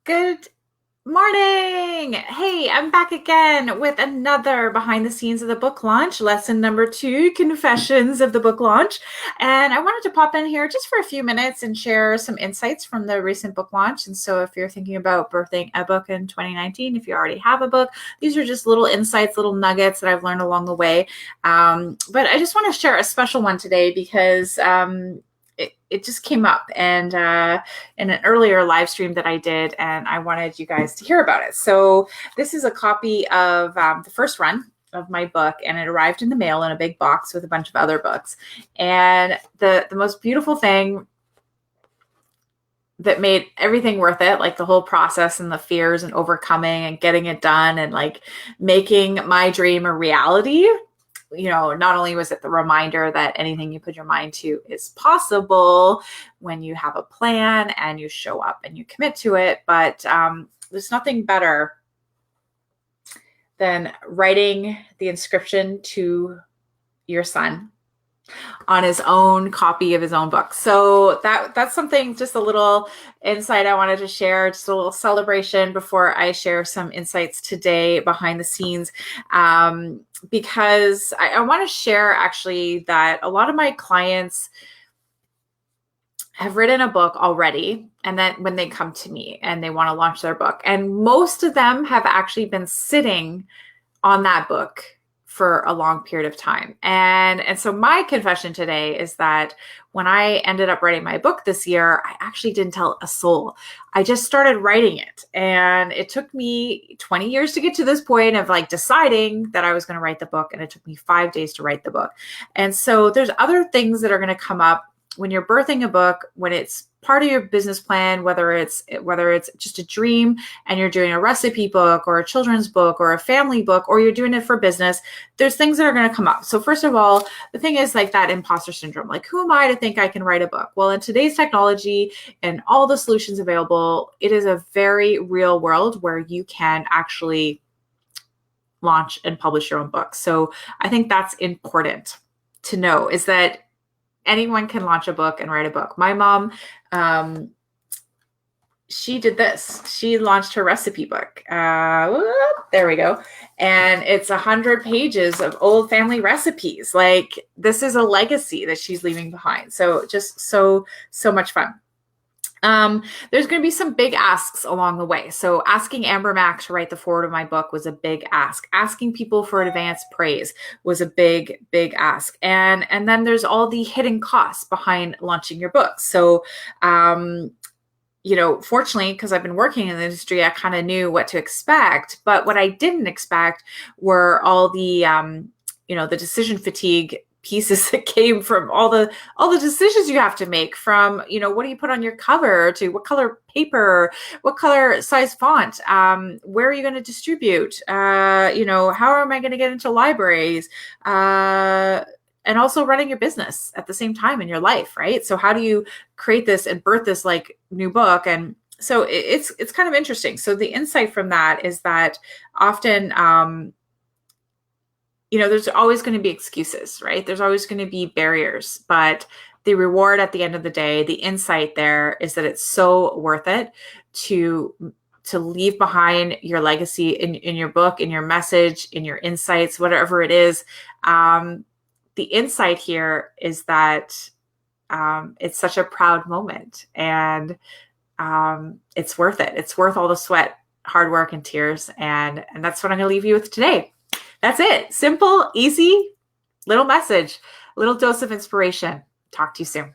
Good morning. Hey, I'm back again with another behind the scenes of the book launch, lesson number 2, confessions of the book launch. And I wanted to pop in here just for a few minutes and share some insights from the recent book launch. And so if you're thinking about birthing a book in 2019, if you already have a book, these are just little insights, little nuggets that I've learned along the way. But I just want to share a special one today because it just came up and in an earlier live stream that I did, and I wanted you guys to hear about it. So this is a copy of the first run of my book, and it arrived in the mail in a big box with a bunch of other books. And the most beautiful thing that made everything worth it, like the whole process and the fears and overcoming and getting it done and like making my dream a reality, not only was it the reminder that anything you put your mind to is possible when you have a plan and you show up and you commit to it, but there's nothing better than writing the inscription to your son on his own copy of his own book. So that's something, just a little insight I wanted to share, just a little celebration before I share some insights today behind the scenes, because I want to share actually that a lot of my clients have written a book already, and then when they come to me and they want to launch their book, and most of them have actually been sitting on that book for a long period of time. And so my confession today is that when I ended up writing my book this year, I actually didn't tell a soul. I just started writing it. And it took me 20 years to get to this point of like deciding that I was going to write the book. And it took me 5 days to write the book. And so there's other things that are going to come up when you're birthing a book, when it's part of your business plan, whether it's just a dream and you're doing a recipe book or a children's book or a family book, or you're doing it for business, there's things that are going to come up. So first of all, the thing is like that imposter syndrome, like who am I to think I can write a book? Well, in today's technology and all the solutions available, it is a very real world where you can actually launch and publish your own book. So I think that's important to know, is that anyone can launch a book and write a book. My mom, she did this. She launched her recipe book. There we go. And it's 100 pages of old family recipes. Like, this is a legacy that she's leaving behind. So just so much fun. There's going to be some big asks along the way. So asking Amber Mack to write the foreword of my book was a big ask. Asking people for advanced praise was a big ask. And then there's all the hidden costs behind launching your book. So, fortunately, because I've been working in the industry, I kind of knew what to expect. But what I didn't expect were all the, the decision fatigue pieces that came from all the decisions you have to make, from, what do you put on your cover, to what color paper, what color size font, where are you going to distribute, how am I going to get into libraries, and also running your business at the same time in your life, right? So how do you create this and birth this like new book? And so it's kind of interesting. So the insight from that is that often, there's always going to be excuses, right? There's always going to be barriers, but the reward at the end of the day, the insight there is that it's so worth it to leave behind your legacy in your book, in your message, in your insights, whatever it is. The insight here is that it's such a proud moment, and it's worth it. It's worth all the sweat, hard work, and tears. And that's what I'm going to leave you with today. That's it. Simple, easy, little message, little dose of inspiration. Talk to you soon.